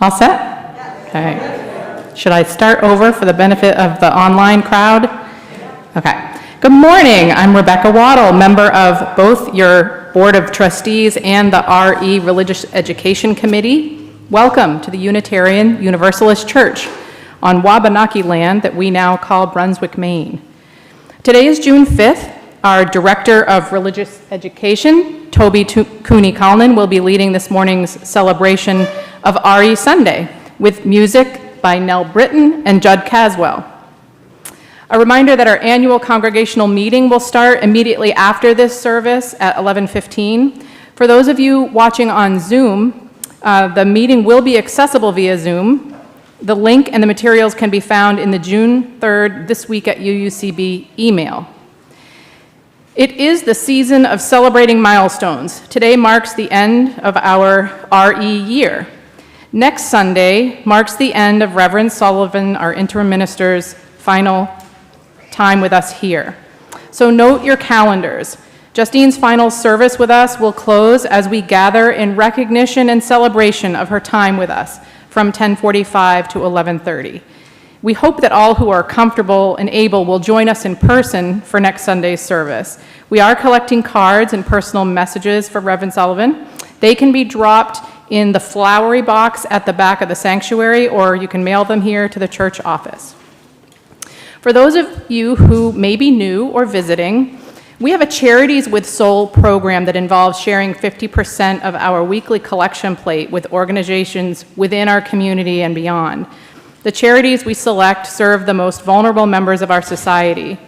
All set? Okay. Should I start over for the benefit of the online crowd? Okay. Good morning. I'm Rebecca Waddle, member of both your Board of Trustees and the RE Religious Education Committee. Welcome to the Unitarian Universalist Church on Wabanaki land that we now call Brunswick, Maine. Today is June 5th. Our Director of Religious Education, Toby Cooney-Collin, will be leading this morning's celebration of RE Sunday with music by Nell Britton and Judd Caswell. A reminder that our annual congregational meeting will start immediately after this service at 11:15. For those of you watching on Zoom, the meeting will be accessible via Zoom. The link and the materials can be found in the June 3rd This Week at UUCB email. It is the season of celebrating milestones. Today marks the end of our RE year. Next Sunday marks the end of Reverend Sullivan, our interim minister's final time with us here. So note your calendars. Justine's final service with us will close as we gather in recognition and celebration of her time with us from 10:45 to 11:30. We hope that all who are comfortable and able will join us in person for next Sunday's service. We are collecting cards and personal messages for Reverend Sullivan. They can be dropped in the flowery box at the back of the sanctuary, or you can mail them here to the church office. For those of you who may be new or visiting, we have a Charities with Soul program that involves sharing 50% of our weekly collection plate with organizations within our community and beyond. The charities we select serve the most vulnerable members of our society.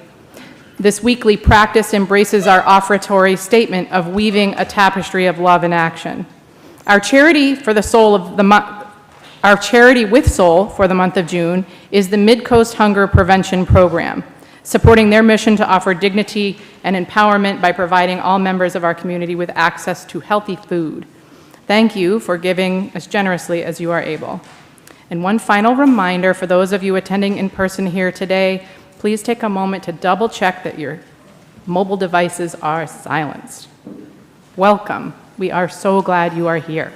This weekly practice embraces our offertory statement of weaving a tapestry of love in action. Our charity with soul for the month of June is the Mid-Coast Hunger Prevention Program, supporting their mission to offer dignity and empowerment by providing all members of our community with access to healthy food. Thank you for giving as generously as you are able. And one final reminder for those of you attending in person here today, please take a moment to double check that your mobile devices are silenced. Welcome. We are so glad you are here.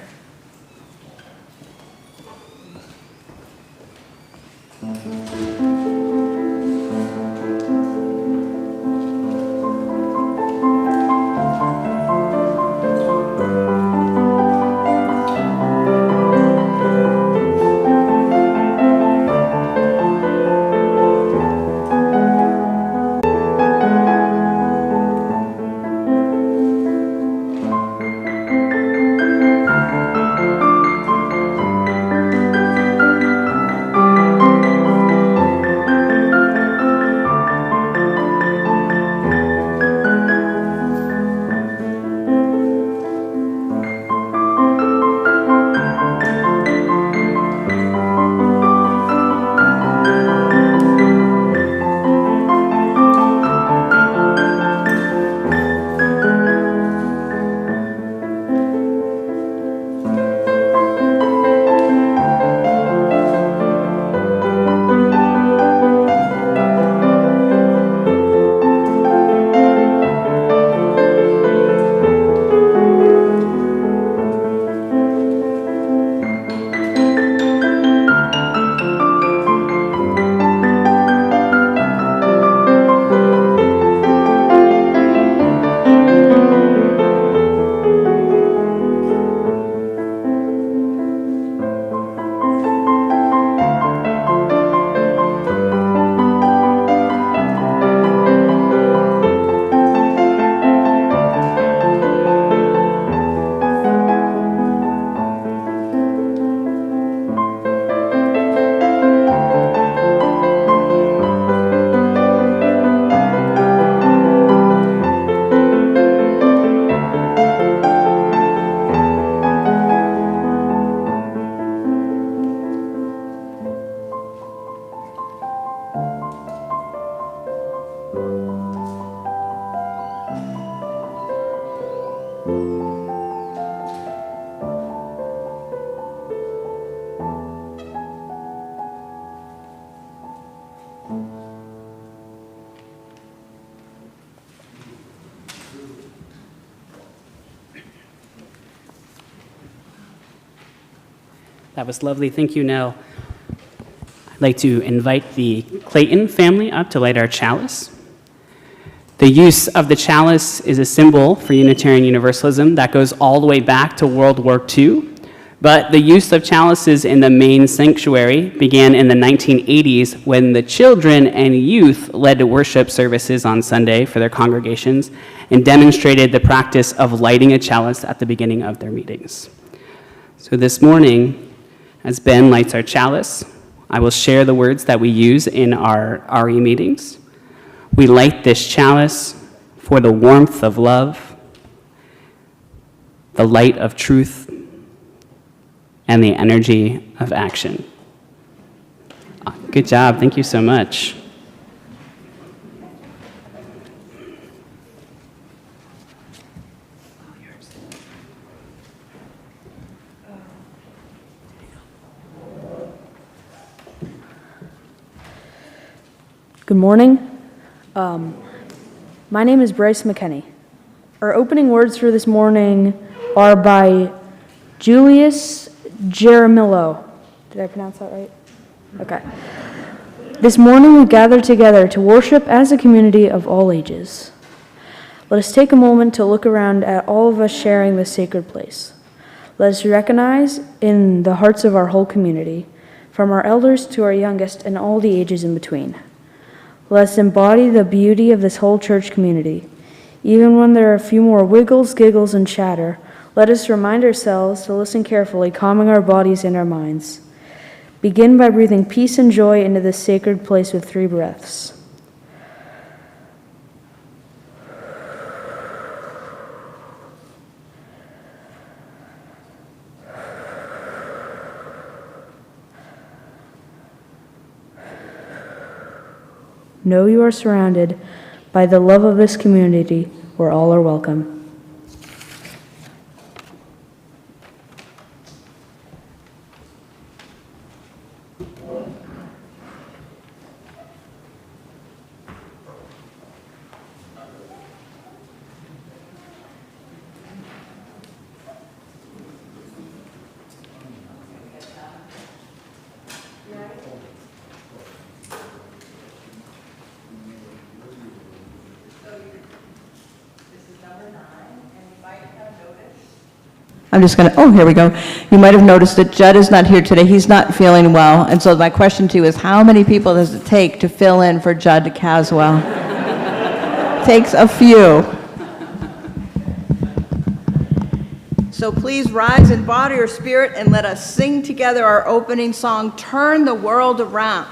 That was lovely. Thank you, Nell. I'd like to invite the Clayton family up to light our chalice. The use of the chalice is a symbol for Unitarian Universalism that goes all the way back to World War II. But the use of chalices in the Maine sanctuary began in the 1980s when the children and youth led worship services on Sunday for their congregations and demonstrated the practice of lighting a chalice at the beginning of their meetings. So this morning, as Ben lights our chalice, I will share the words that we use in our RE meetings. We light this chalice for the warmth of love, the light of truth, and the energy of action. Good job. Thank you so much. Good morning. My name is Bryce McKenney. Our opening words for this morning are by Julius Jaramillo. Did I pronounce that right? Okay. This morning we gather together to worship as a community of all ages. Let us take a moment to look around at all of us sharing this sacred place. Let us recognize in the hearts of our whole community, from our elders to our youngest and all the ages in between. Let us embody the beauty of this whole church community. Even when there are a few more wiggles, giggles, and chatter, let us remind ourselves to listen carefully, calming our bodies and our minds. Begin by breathing peace and joy into this sacred place with 3 breaths. Know you are surrounded by the love of this community where all are welcome. I'm just going to, oh, here we go. You might have noticed that Judd is not here today. He's not feeling well. And so my question to you is, how many people does it take to fill in for Judd Caswell? Takes a few. So please rise in body or spirit and let us sing together our opening song, Turn the World Around.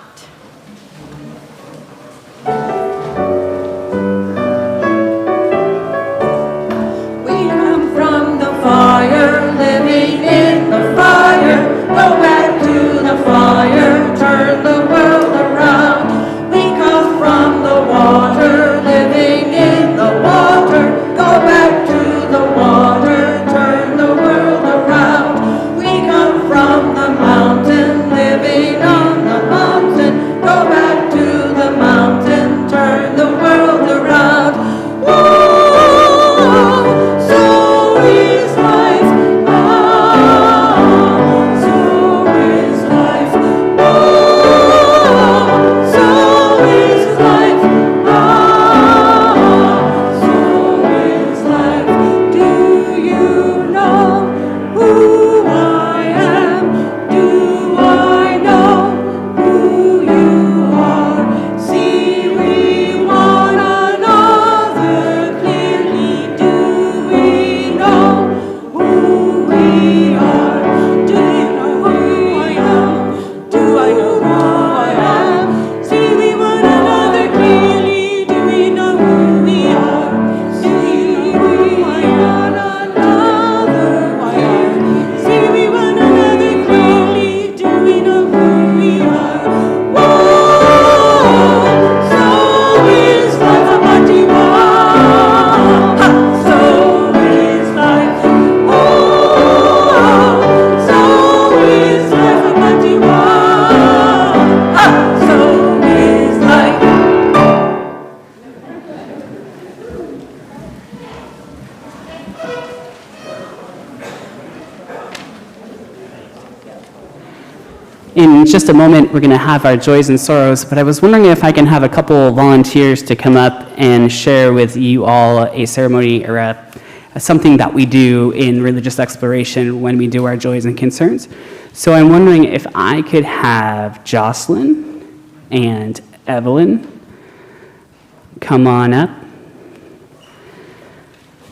Fire, living in the fire, go back to the fire, turn the world around. We come from the water, living in the water, go back to the water, turn the world around. We come from the mountain, living on the mountain. in just a moment, we're going to have our joys and sorrows, but I was wondering if I can have a couple volunteers to come up and share with you all a ceremony or something that we do in religious exploration when we do our joys and concerns. So I'm wondering if I could have Jocelyn and Evelyn come on up.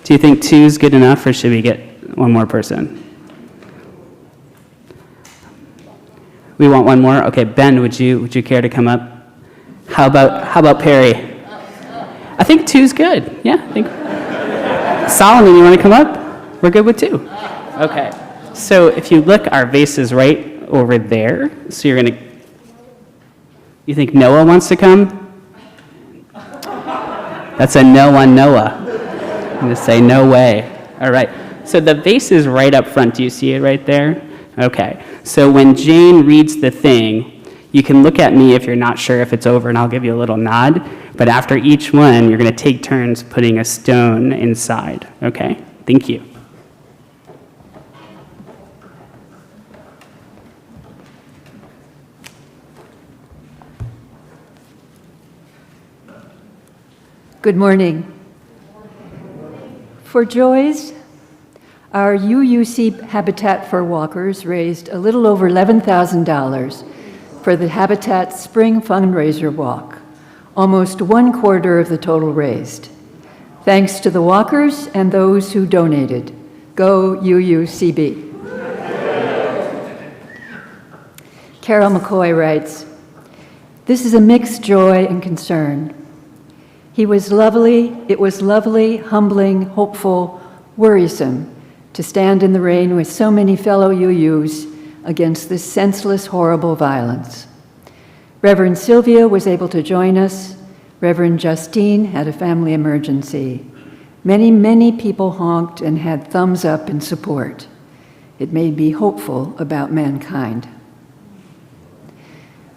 Do you think two's good enough, or should we get one more person? We want one more? Okay, Ben, would you care to come up? How about Perry? I think two's good. Yeah, I think. Solomon, you want to come up? We're good with two. Okay. So if you look, our vase is right over there. So you're going to. You think Noah wants to come? That's a no on Noah. I'm going to say no way. All right. So the vase is right up front. Do you see it right there? Okay. So when Jane reads the thing, you can look at me if you're not sure if it's over, and I'll give you a little nod. But after each one, you're going to take turns putting a stone inside. Okay? Thank you. Good morning. For joys, our UUC Habitat for Walkers raised a little over $11,000 for the Habitat Spring Fundraiser Walk, almost 1/4 of the total raised. Thanks to the walkers and those who donated. Go UUCB. Carol McCoy writes, "This is a mixed joy and concern. It was lovely, humbling, hopeful, worrisome to stand in the rain with so many fellow UUs against this senseless, horrible violence. Reverend Sylvia was able to join us. Reverend Justine had a family emergency. Many, many people honked and had thumbs up in support. It made me hopeful about mankind."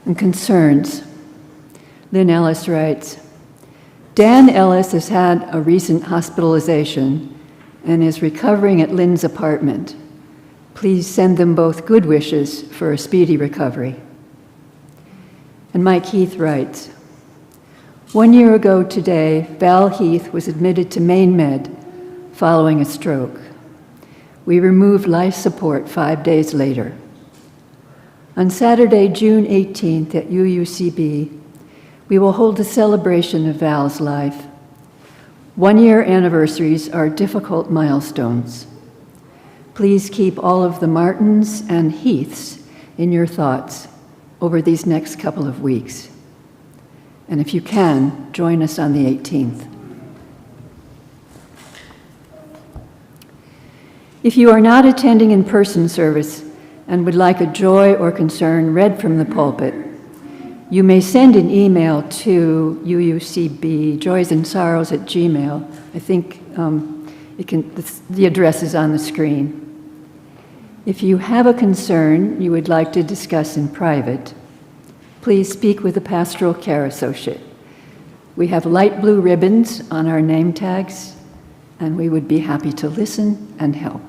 And concerns. Lynn Ellis writes, "Dan Ellis has had a recent hospitalization and is recovering at Lynn's apartment. Please send them both good wishes for a speedy recovery." And Mike Heath writes, "1 year ago today, Val Heath was admitted to Maine Med following a stroke. We removed life support 5 days later. On Saturday, June 18th at UUCB, we will hold a celebration of Val's life. 1-year anniversaries are difficult milestones. Please keep all of the Martins and Heaths in your thoughts over these next couple of weeks. And if you can, join us on the 18th. If you are not attending in-person service and would like a joy or concern read from the pulpit, you may send an email to UUCB joysandsorrows@gmail. I think the address is on the screen. If you have a concern you would like to discuss in private, please speak with a pastoral care associate. We have light blue ribbons on our name tags, and we would be happy to listen and help.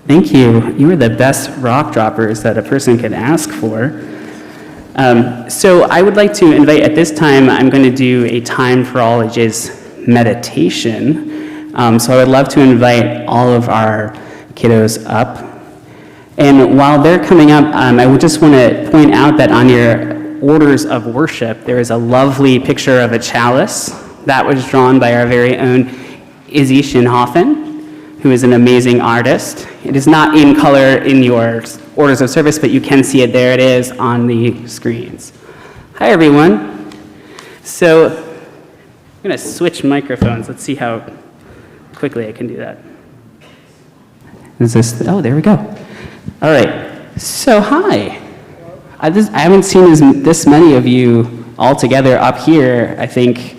Thank you. You are the best rock droppers that a person could ask for. So I would like to invite, at this time, I'm going to do a Time for All Ages meditation. So I would love to invite all of our kiddos up. And while they're coming up, I would just want to point out that on your orders of worship, there is a lovely picture of a chalice that was drawn by our very own Izzy Schinhofen, who is an amazing artist. It is not in color in your orders of service, but you can see it. There it is on the screens. Hi, everyone. So I'm going to switch microphones. Let's see how quickly I can do that. Is this? Oh, there we go. All right. So hi. I haven't seen this many of you all together up here, I think,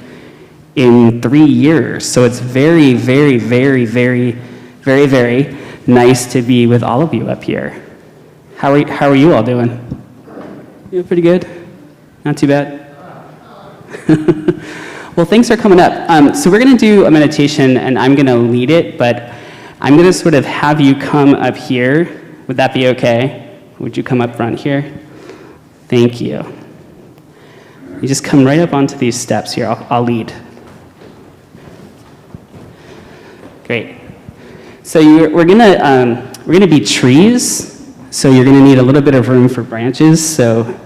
in 3 years. So it's very, very, very, very, very, very nice to be with all of you up here. How are you all doing? You pretty good? Not too bad? Well, thanks for coming up. So we're going to do a meditation, and I'm going to lead it, but I'm going to sort of have you come up here. Would that be okay? Would you come up front here? Thank you. You just come right up onto these steps here. I'll lead. Great. So we're gonna be trees. So you're gonna need a little bit of room for branches. So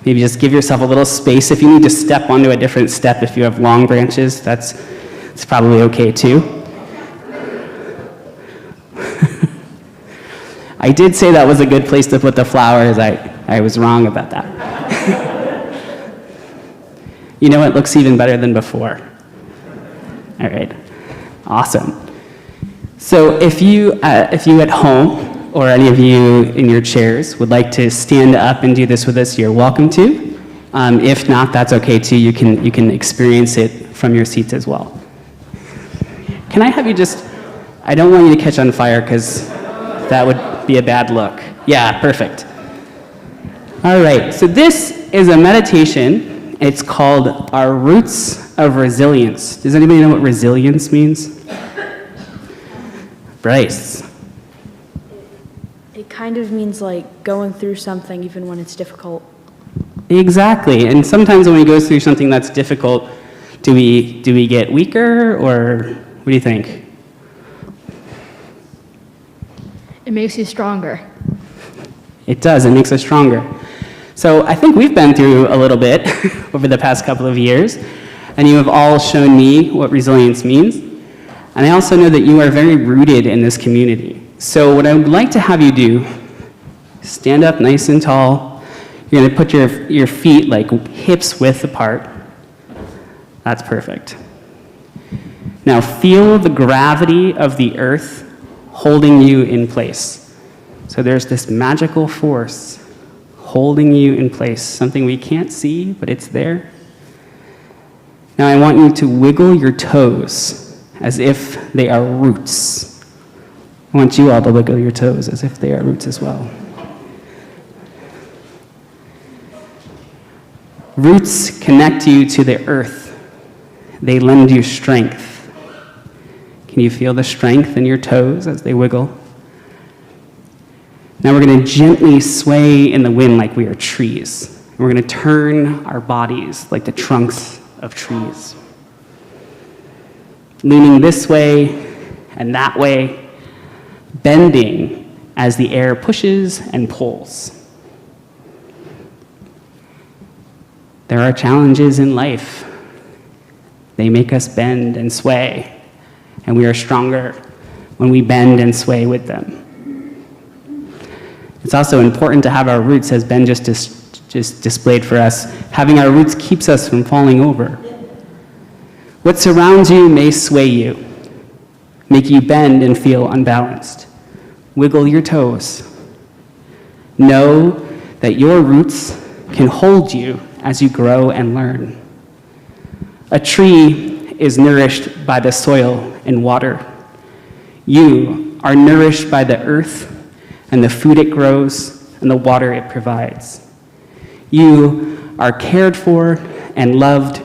maybe just give yourself a little space. If you need to step onto a different step, if you have long branches, it's probably okay too. I did say that was a good place to put the flowers. I was wrong about that. You know, it looks even better than before. All right, awesome. So if you at home, or any of you in your chairs, would like to stand up and do this with us, you're welcome to. If not, that's okay too. You can experience it from your seats as well. Can I have you I don't want you to catch on fire because that would be a bad look. Yeah, perfect. All right, so this is a meditation. It's called Our Roots of Resilience. Does anybody know what resilience means? Bryce. It kind of means like going through something even when it's difficult. Exactly, and sometimes when we go through something that's difficult, do we get weaker, or what do you think? It makes you stronger. It does, it makes us stronger. So I think we've been through a little bit over the past couple of years, and you have all shown me what resilience means. And I also know that you are very rooted in this community. So what I would like to have you do, stand up nice and tall. You're gonna put your feet like hips width apart. That's perfect. Now feel the gravity of the earth holding you in place. So there's this magical force holding you in place, something we can't see, but it's there. Now I want you to wiggle your toes as if they are roots. I want you all to wiggle your toes as if they are roots as well. Roots connect you to the earth. They lend you strength. Can you feel the strength in your toes as they wiggle? Now we're going to gently sway in the wind like we are trees. We're going to turn our bodies like the trunks of trees. Leaning this way and that way, bending as the air pushes and pulls. There are challenges in life. They make us bend and sway, and we are stronger when we bend and sway with them. It's also important to have our roots, as Ben just displayed for us. Having our roots keeps us from falling over. What surrounds you may sway you, make you bend and feel unbalanced. Wiggle your toes. Know that your roots can hold you as you grow and learn. A tree is nourished by the soil and water. You are nourished by the earth and the food it grows and the water it provides. You are cared for and loved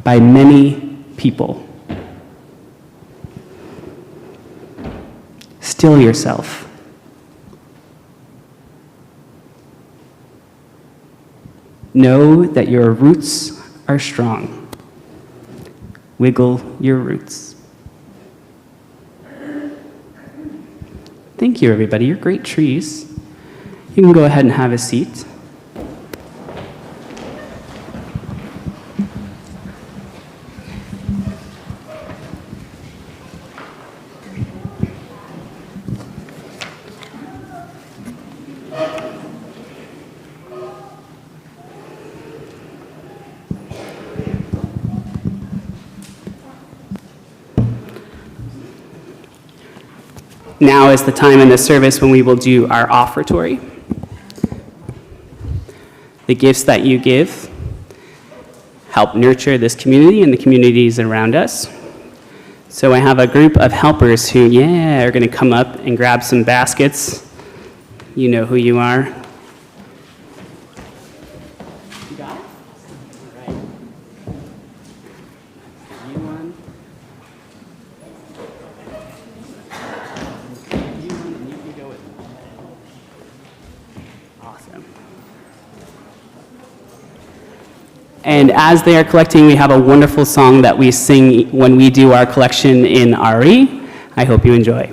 by many people. Still yourself. Know that your roots are strong. Wiggle your roots. Thank you, everybody. You're great trees. You can go ahead and have a seat. Now is the time in the service when we will do our offertory. The gifts that you give help nurture this community and the communities around us. So I have a group of helpers who, are going to come up and grab some baskets. You know who you are. You got it? All right. And as they are collecting, we have a wonderful song that we sing when we do our collection in RE. I hope you enjoy.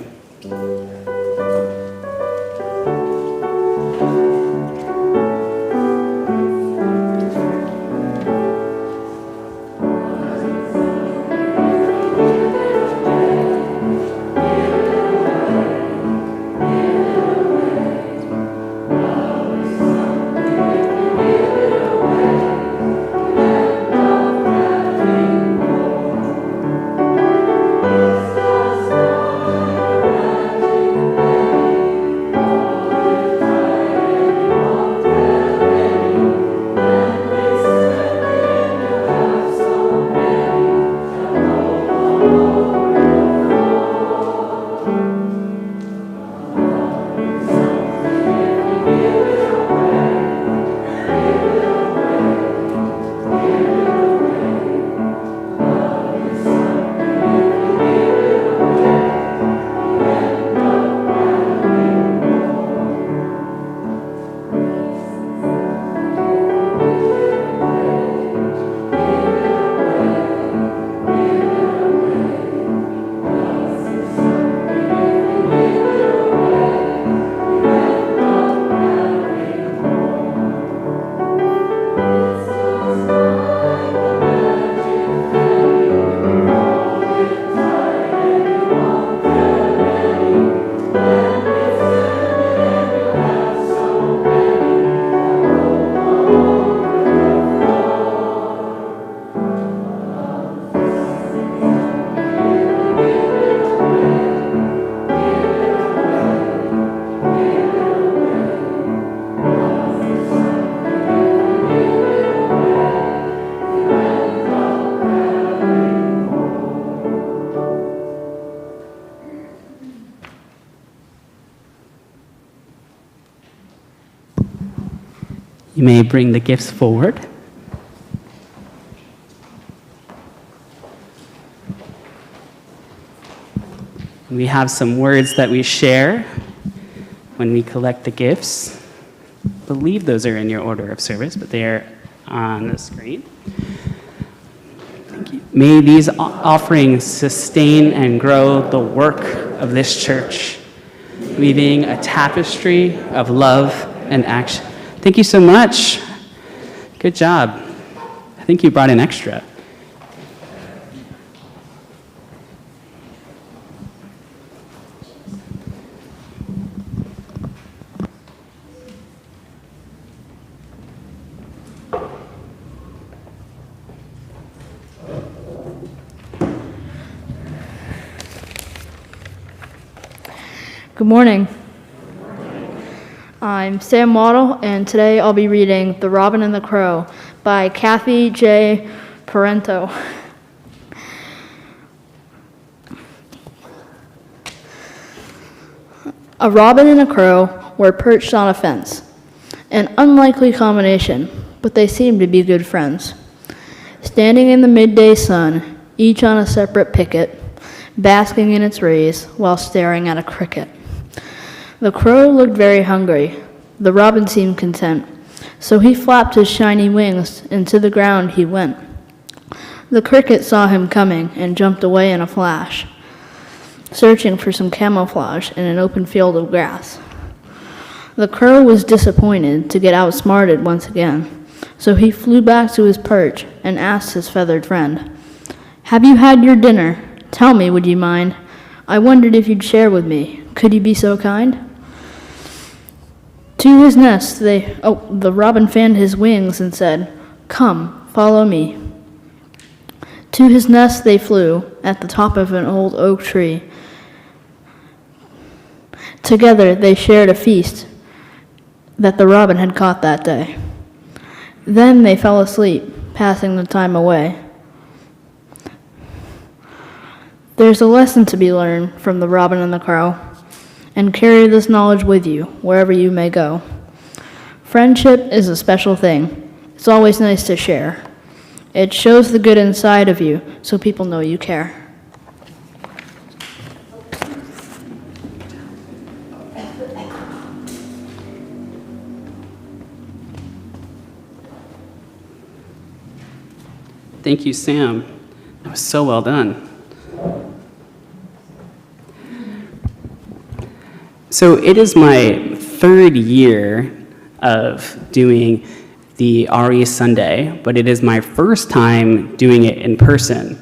You may bring the gifts forward. We have some words that we share when we collect the gifts. I believe those are in your order of service, but they are on the screen. Thank you. May these offerings sustain and grow the work of this church, weaving a tapestry of love and action. Thank you so much. Good job. I think you brought an extra. Good morning. I'm Sam Waddle, and today I'll be reading The Robin and the Crow by Kathy J. Parento. A robin and a crow were perched on a fence. An unlikely combination, but they seemed to be good friends. Standing in the midday sun, each on a separate picket, basking in its rays while staring at a cricket. The crow looked very hungry. The robin seemed content, so he flapped his shiny wings, and to the ground he went. The cricket saw him coming and jumped away in a flash, searching for some camouflage in an open field of grass. The crow was disappointed to get outsmarted once again, so he flew back to his perch and asked his feathered friend, "Have you had your dinner? Tell me, would you mind? I wondered if you'd share with me. Could you be so kind?" To his nest the robin fanned his wings and said, "Come, follow me." To his nest they flew at the top of an old oak tree. Together they shared a feast that the robin had caught that day. Then they fell asleep, passing the time away. There's a lesson to be learned from the robin and the crow, and carry this knowledge with you wherever you may go. Friendship is a special thing. It's always nice to share. It shows the good inside of you so people know you care. Thank you, Sam. That was so well done. So it is my third year of doing the RE Sunday, but it is my first time doing it in person,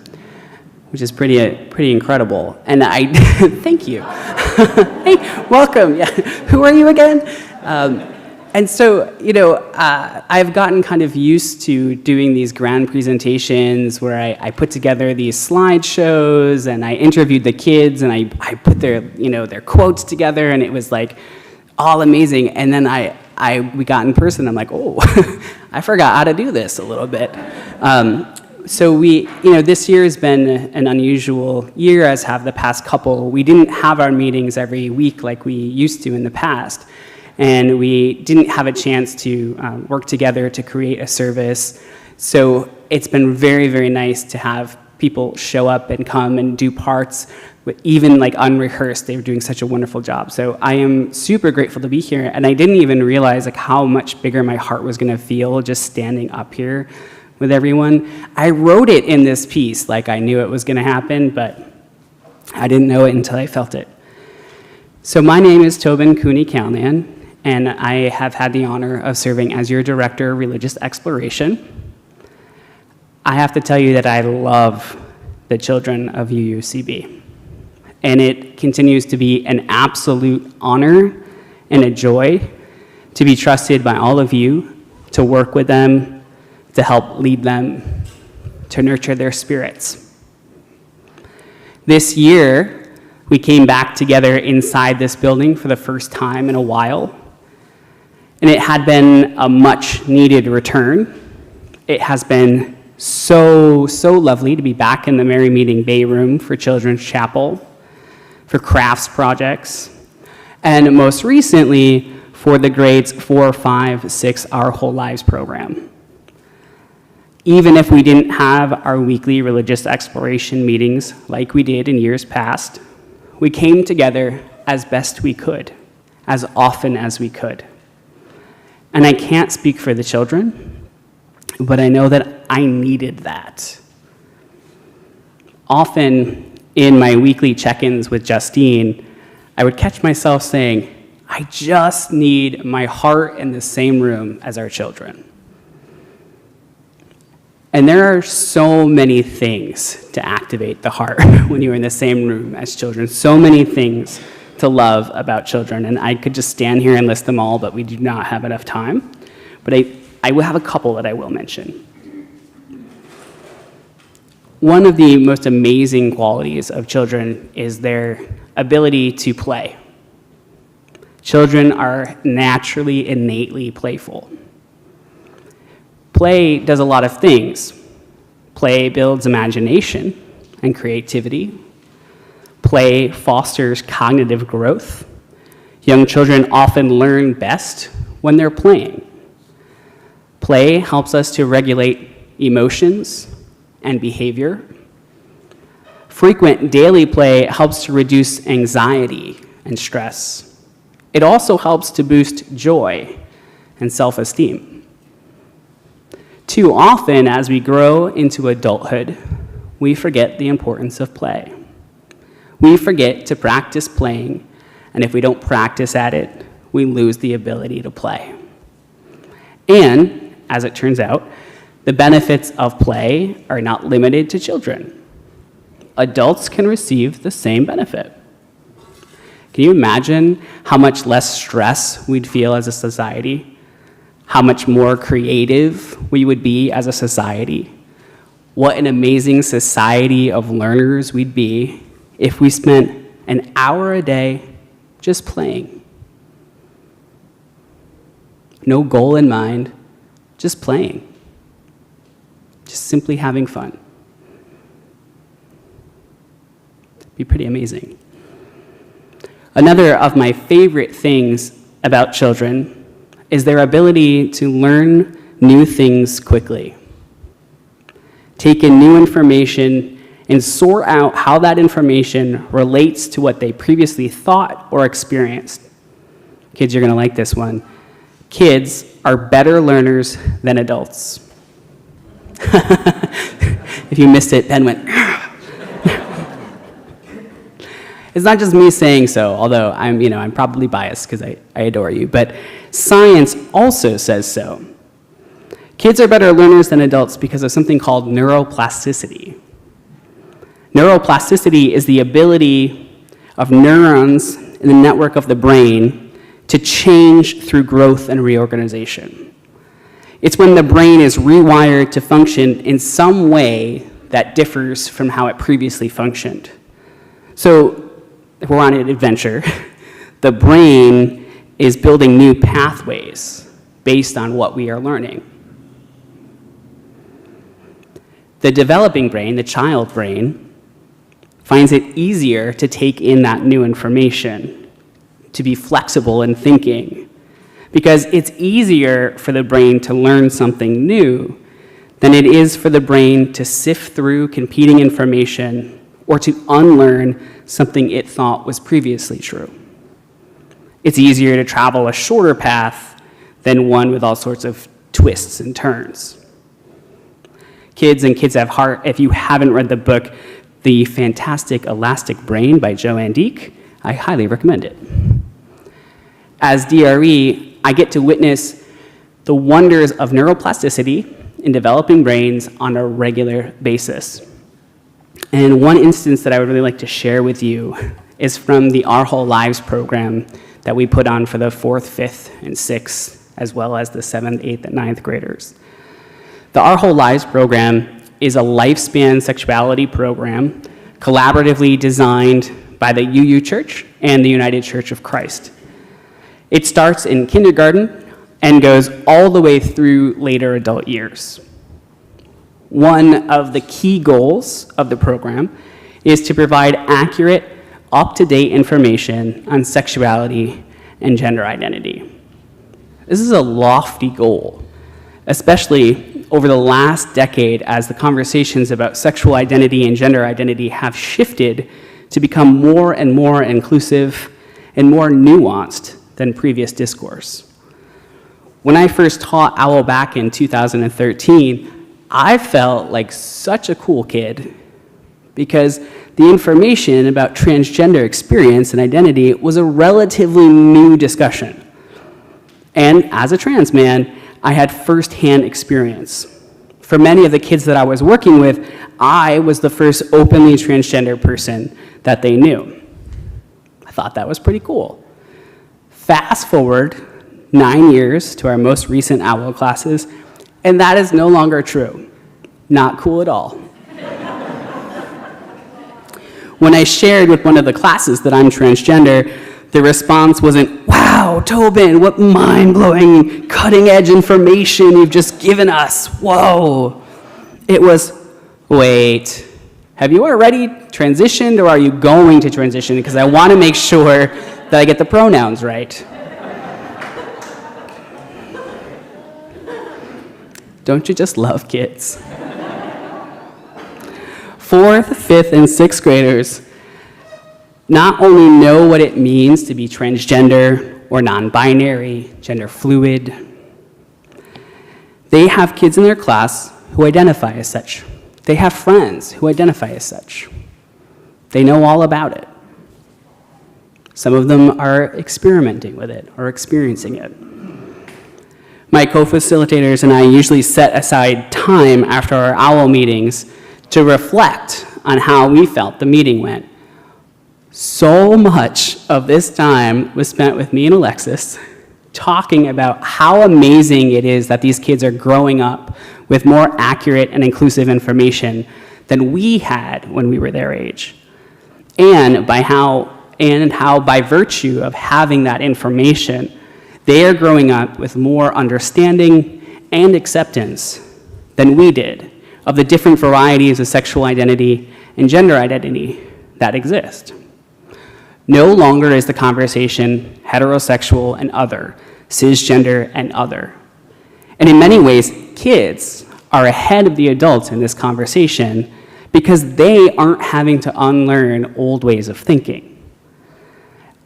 which is pretty incredible. And I thank you. Hey, welcome. Yeah. Who are you again? And so, I've gotten kind of used to doing these grand presentations where I put together these slideshows and I interviewed the kids and I put their quotes together, and it was like all amazing. And then we got in person. I'm like, oh, I forgot how to do this a little bit. So this year has been an unusual year, as have the past couple. We didn't have our meetings every week like we used to in the past. And we didn't have a chance to work together to create a service. So it's been very, very nice to have people show up and come and do parts, even like unrehearsed. They were doing such a wonderful job. So I am super grateful to be here. And I didn't even realize like how much bigger my heart was gonna feel just standing up here with everyone. I wrote it in this piece like I knew it was gonna happen, but I didn't know it until I felt it. So my name is Tobin Cooney Calnan, and I have had the honor of serving as your Director of Religious Exploration. I have to tell you that I love the children of UUCB, and it continues to be an absolute honor and a joy to be trusted by all of you to work with them, to help lead them, to nurture their spirits. This year, we came back together inside this building for the first time in a while. And it had been a much needed return. It has been so lovely to be back in the Mary Meeting Bay Room for Children's Chapel, for crafts projects, and most recently for the grades 4, 5, 6, Our Whole Lives program. Even if we didn't have our weekly religious exploration meetings like we did in years past, we came together as best we could, as often as we could. And I can't speak for the children, but I know that I needed that. Often in my weekly check-ins with Justine, I would catch myself saying, I just need my heart in the same room as our children. And there are so many things to activate the heart when you're in the same room as children, so many things to love about children, and I could just stand here and list them all, but we do not have enough time. But I will have a couple that I will mention. One of the most amazing qualities of children is their ability to play. Children are naturally, innately playful. Play does a lot of things. Play builds imagination and creativity. Play fosters cognitive growth. Young children often learn best when they're playing. Play helps us to regulate emotions and behavior. Frequent daily play helps to reduce anxiety and stress. It also helps to boost joy and self-esteem. Too often, as we grow into adulthood, we forget the importance of play. We forget to practice playing, and if we don't practice at it, we lose the ability to play. And, as it turns out, the benefits of play are not limited to children. Adults can receive the same benefit. Can you imagine how much less stress we'd feel as a society? How much more creative we would be as a society? What an amazing society of learners we'd be if we spent an hour a day just playing. No goal in mind, just playing. Just simply having fun. It'd be pretty amazing. Another of my favorite things about children is their ability to learn new things quickly. Take in new information and sort out how that information relates to what they previously thought or experienced. Kids, you're gonna like this one. Kids are better learners than adults. If you missed it, Ben went, It's not just me saying so, although I'm probably biased because I adore you, but science also says so. Kids are better learners than adults because of something called neuroplasticity. Neuroplasticity is the ability of neurons in the network of the brain to change through growth and reorganization. It's when the brain is rewired to function in some way that differs from how it previously functioned. So, if we're on an adventure, the brain is building new pathways based on what we are learning. The developing brain, the child brain, finds it easier to take in that new information, to be flexible in thinking, because it's easier for the brain to learn something new than it is for the brain to sift through competing information or to unlearn something it thought was previously true. It's easier to travel a shorter path than one with all sorts of twists and turns. Kids and Kids Have Heart, if you haven't read the book, The Fantastic Elastic Brain by Joanne Deek, I highly recommend it. As DRE, I get to witness the wonders of neuroplasticity in developing brains on a regular basis. And one instance that I would really like to share with you is from the Our Whole Lives program that we put on for the 4th, 5th, and 6th, as well as the 7th, 8th, and 9th graders. The Our Whole Lives program is a lifespan sexuality program collaboratively designed by the UU Church and the United Church of Christ. It starts in kindergarten and goes all the way through later adult years. One of the key goals of the program is to provide accurate, up-to-date information on sexuality and gender identity. This is a lofty goal, especially over the last decade as the conversations about sexual identity and gender identity have shifted to become more and more inclusive and more nuanced than previous discourse. When I first taught OWL back in 2013, I felt like such a cool kid because the information about transgender experience and identity was a relatively new discussion. And as a trans man, I had firsthand experience. For many of the kids that I was working with, I was the first openly transgender person that they knew. I thought that was pretty cool. Fast forward 9 years to our most recent OWL classes, and that is no longer true. Not cool at all. When I shared with one of the classes that I'm transgender, the response wasn't, "Wow, Tobin, what mind-blowing, cutting-edge information you've just given us. Whoa." It was, "Wait, have you already transitioned or are you going to transition? Because I want to make sure that I get the pronouns right." Don't you just love kids? 4th, 5th, and 6th graders not only know what it means to be transgender or non-binary, gender fluid, they have kids in their class who identify as such. They have friends who identify as such. They know all about it. Some of them are experimenting with it or experiencing it. My co-facilitators and I usually set aside time after our OWL meetings to reflect on how we felt the meeting went. So much of this time was spent with me and Alexis talking about how amazing it is that these kids are growing up with more accurate and inclusive information than we had when we were their age. And how by virtue of having that information, they are growing up with more understanding and acceptance than we did of the different varieties of sexual identity and gender identity that exist. No longer is the conversation heterosexual and other, cisgender and other. And in many ways, kids are ahead of the adults in this conversation because they aren't having to unlearn old ways of thinking.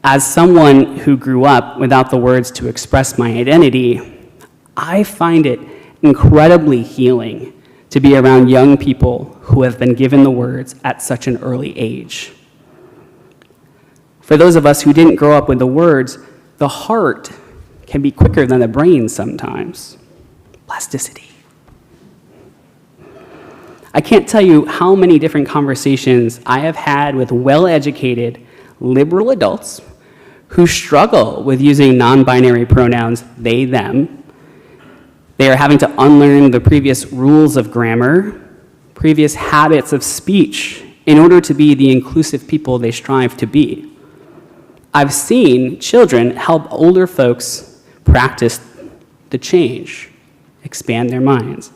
As someone who grew up without the words to express my identity, I find it incredibly healing to be around young people who have been given the words at such an early age. For those of us who didn't grow up with the words, the heart can be quicker than the brain sometimes. Plasticity. I can't tell you how many different conversations I have had with well-educated liberal adults who struggle with using non-binary pronouns they, them. They are having to unlearn the previous rules of grammar, previous habits of speech, in order to be the inclusive people they strive to be. I've seen children help older folks practice the change, expand their minds,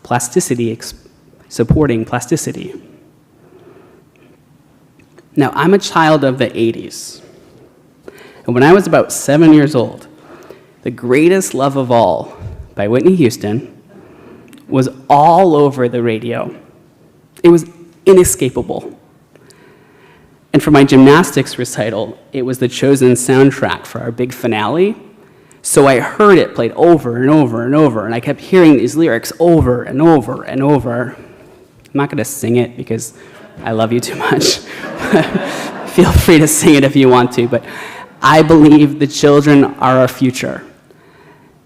plasticity, supporting plasticity. Now, I'm a child of the 80s, and when I was about 7 years old, The Greatest Love of All by Whitney Houston was all over the radio. It was inescapable. And for my gymnastics recital, it was the chosen soundtrack for our big finale. So I heard it played over and over and over, and I kept hearing these lyrics over and over and over. I'm not going to sing it because I love you too much. Feel free to sing it if you want to, but I believe the children are our future.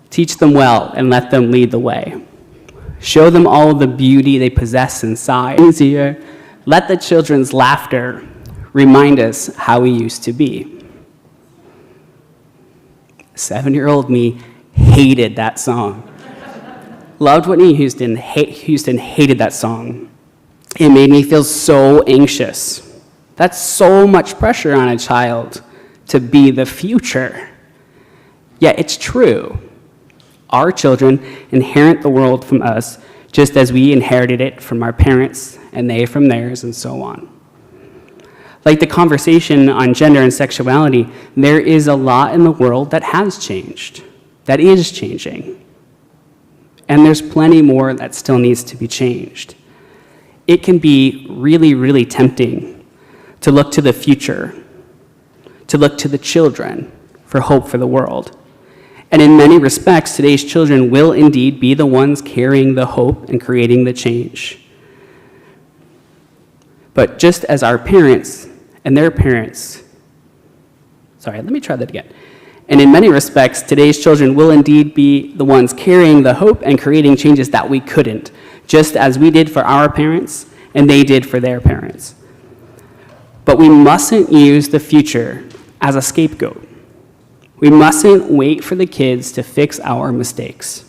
Teach them well and let them lead the way. Show them all the beauty they possess inside. Let the children's laughter remind us how we used to be. 7-year-old me hated that song. Loved Whitney Houston, hated that song. It made me feel so anxious. That's so much pressure on a child to be the future. Yet it's true. Our children inherit the world from us just as we inherited it from our parents and they from theirs and so on. Like the conversation on gender and sexuality, there is a lot in the world that has changed, that is changing. And there's plenty more that still needs to be changed. It can be really, really tempting to look to the future, to look to the children for hope for the world. And in many respects, today's children will indeed be the ones carrying the hope and creating the change. But just as our parents and their parents, And in many respects, today's children will indeed be the ones carrying the hope and creating changes that we couldn't, just as we did for our parents and they did for their parents. But we mustn't use the future as a scapegoat. We mustn't wait for the kids to fix our mistakes.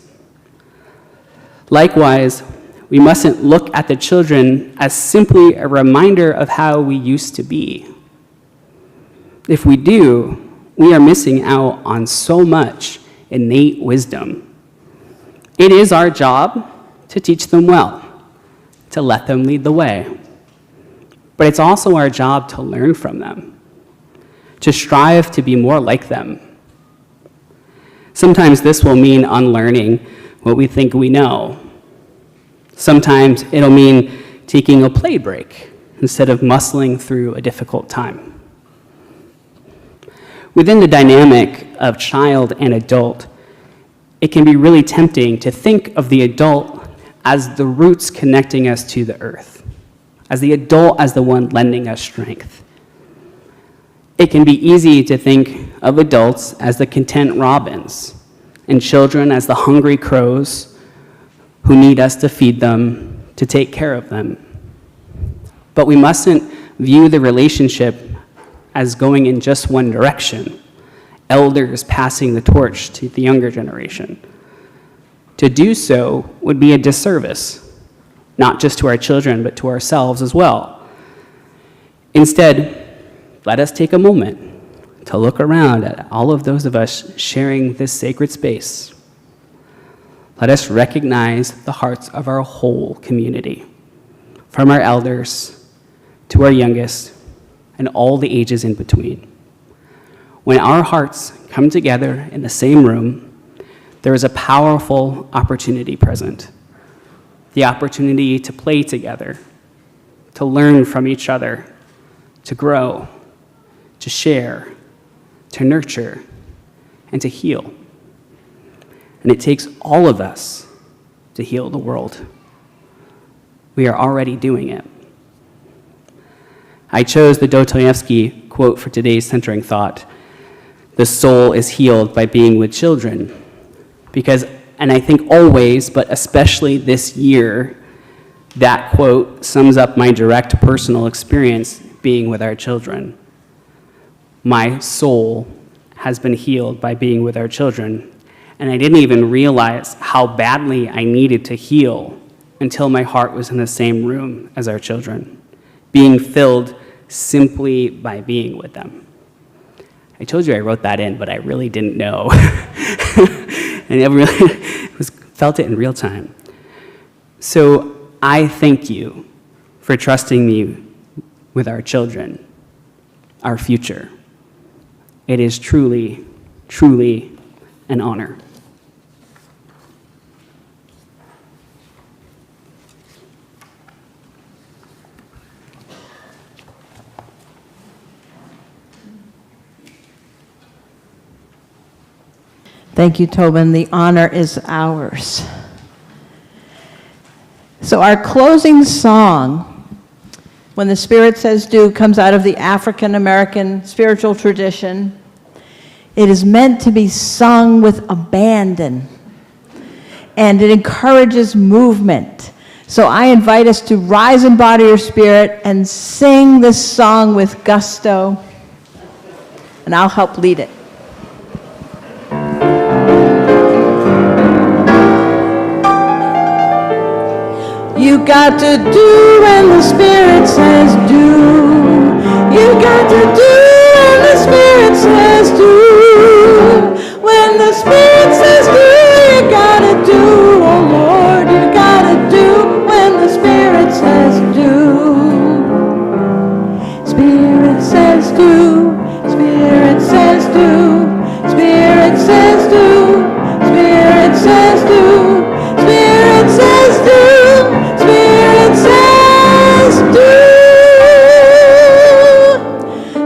Likewise, we mustn't look at the children as simply a reminder of how we used to be. If we do, we are missing out on so much innate wisdom. It is our job to teach them well, to let them lead the way. But it's also our job to learn from them, to strive to be more like them. Sometimes this will mean unlearning what we think we know. Sometimes it'll mean taking a play break instead of muscling through a difficult time. Within the dynamic of child and adult, it can be really tempting to think of the adult as the roots connecting us to the earth, as the adult as the one lending us strength. It can be easy to think of adults as the content robins and children as the hungry crows who need us to feed them, to take care of them. But we mustn't view the relationship as going in just one direction, elders passing the torch to the younger generation. To do so would be a disservice, not just to our children, but to ourselves as well. Instead, let us take a moment to look around at all of those of us sharing this sacred space. Let us recognize the hearts of our whole community, from our elders to our youngest, and all the ages in between. When our hearts come together in the same room, there is a powerful opportunity present. The opportunity to play together, to learn from each other, to grow, to share, to nurture, and to heal. And it takes all of us to heal the world. We are already doing it. I chose the Dostoevsky quote for today's centering thought: "The soul is healed by being with children," because, and I think always, but especially this year, that quote sums up my direct personal experience being with our children. My soul has been healed by being with our children, and I didn't even realize how badly I needed to heal until my heart was in the same room as our children, being filled simply by being with them. I told you I wrote that in, but I really didn't know. And I really felt it in real time. So I thank you for trusting me with our children, our future. It is truly, truly an honor. Thank you, Tobin. The honor is ours. So our closing song, "When the Spirit Says Do," comes out of the African American spiritual tradition. It is meant to be sung with abandon, and it encourages movement. So I invite us to rise and body your spirit and sing this song with gusto, and I'll help lead it. You got to do when the Spirit says do. You got to do when the Spirit says do. When the Spirit says do, you gotta do. Oh Lord, you gotta do when the Spirit says do. Spirit says do. Spirit says do. Spirit says do. Spirit says do. Spirit says do. Spirit says do.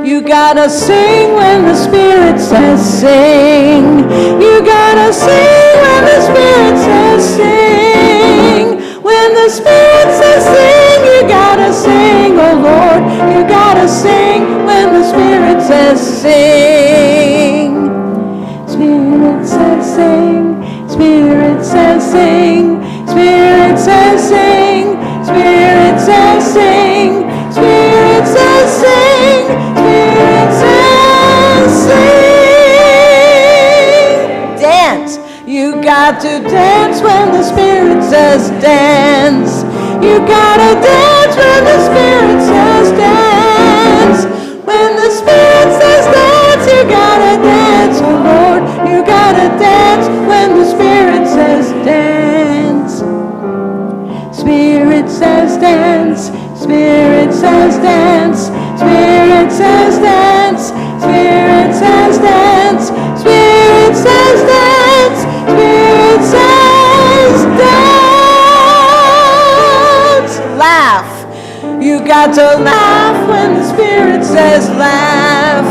You gotta sing when the Spirit says sing. You gotta sing when the Spirit says sing. When the Spirit says sing, you gotta sing, oh Lord. You gotta sing when the Spirit says sing. Spirit says sing. Spirit says sing. Spirit says sing. Spirit says sing. Spirit says sing. Spirit says sing. Dance. You got to dance when the Spirit says dance. You gotta dance when the Spirit says dance. When the Spirit says dance, you gotta dance, oh Lord. You gotta dance when the Spirit says dance. Spirit says dance. Spirit says dance. Spirit says dance. Spirit says dance. Spirit says dance. Spirit says dance. Laugh. You got to laugh when the Spirit says laugh.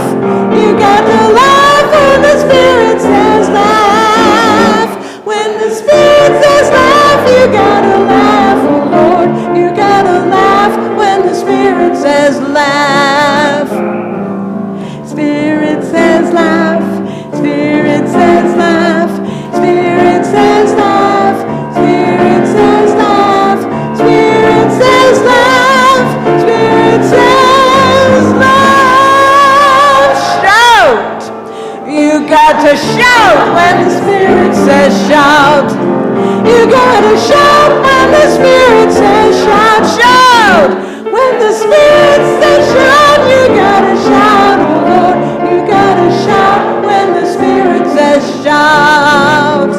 You got to laugh when the Spirit says laugh. When the Spirit says laugh, you gotta laugh, oh Lord. You gotta laugh when the Spirit says laugh. Spirit says laugh. Spirit says laugh. Spirit says laugh. Spirit says laugh. Spirit says laugh. Spirit says laugh. Shout. You got to shout when the Spirit says shout. You gotta shout when the Spirit says shout. Shout. When the Spirit says shout, you gotta shout, oh Lord. You gotta shout when the Spirit says shout.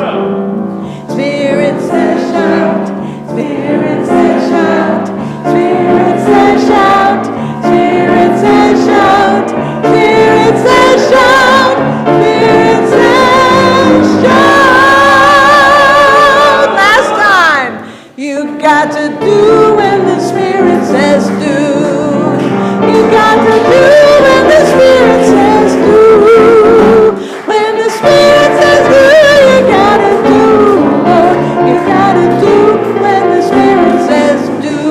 Spirit says shout. Spirit says shout. Spirit says shout. Spirit says shout. Spirit says shout. Spirit says shout. Last time. You got to do when the Spirit says do. You got to do when the Spirit says do. When the Spirit says do, you gotta do, Lord. You gotta do when the Spirit says do.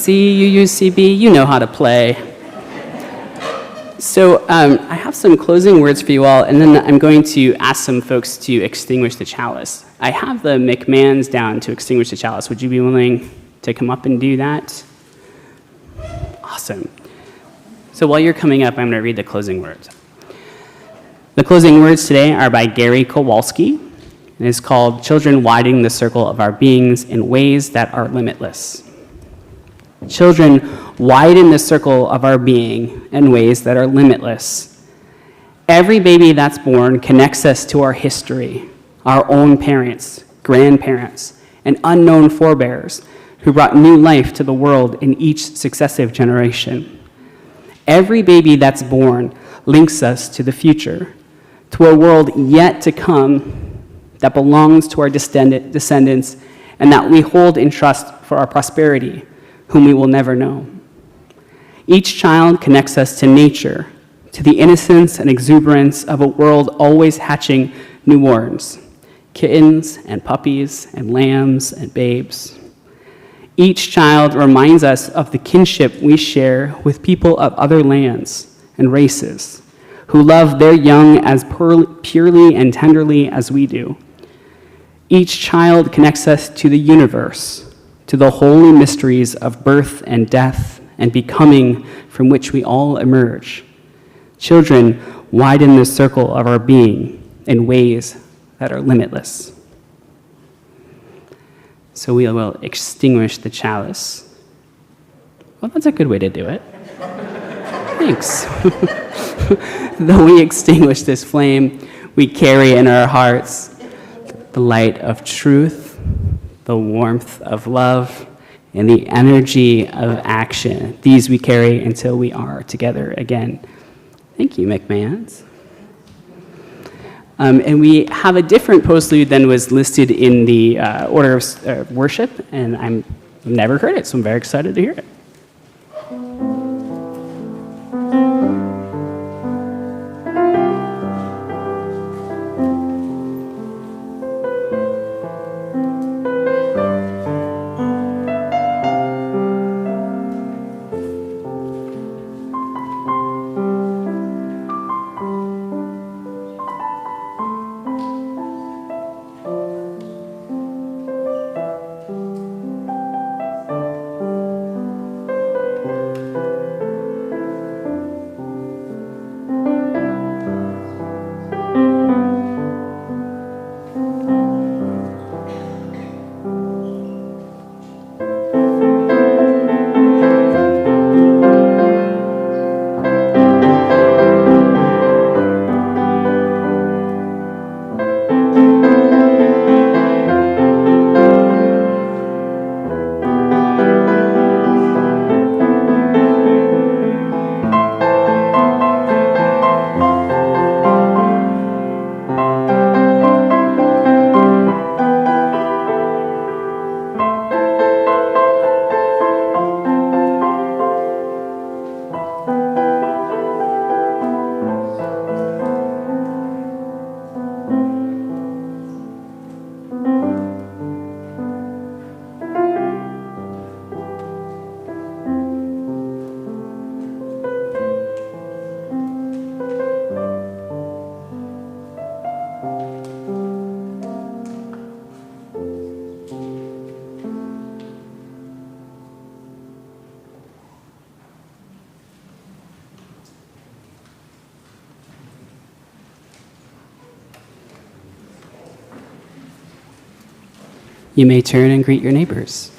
see, UUCB, you know how to play. So I have some closing words for you all, and then I'm going to ask some folks to extinguish the chalice. I have the McMahons down to extinguish the chalice. Would you be willing to come up and do that? Awesome. So while you're coming up, I'm going to read the closing words. The closing words today are by Gary Kowalski, and it's called Children Widening the Circle of Our Beings in Ways That Are Limitless. Children widen the circle of our being in ways that are limitless. Every baby that's born connects us to our history, our own parents, grandparents, and unknown forebears who brought new life to the world in each successive generation. Every baby that's born links us to the future, to a world yet to come that belongs to our descendants and that we hold in trust for our prosperity, whom we will never know. Each child connects us to nature, to the innocence and exuberance of a world always hatching newborns, kittens and puppies and lambs and babes. Each child reminds us of the kinship we share with people of other lands and races who love their young as purely and tenderly as we do. Each child connects us to the universe, to the holy mysteries of birth and death and becoming from which we all emerge. Children widen the circle of our being in ways that are limitless. So we will extinguish the chalice. Well, that's a good way to do it. Thanks. Though we extinguish this flame, we carry in our hearts the light of truth, the warmth of love, and the energy of action. These we carry until we are together again. Thank you, McMahons. And we have a different postlude than was listed in the order of worship, and I've never heard it, so I'm very excited to hear it. You may turn and greet your neighbors.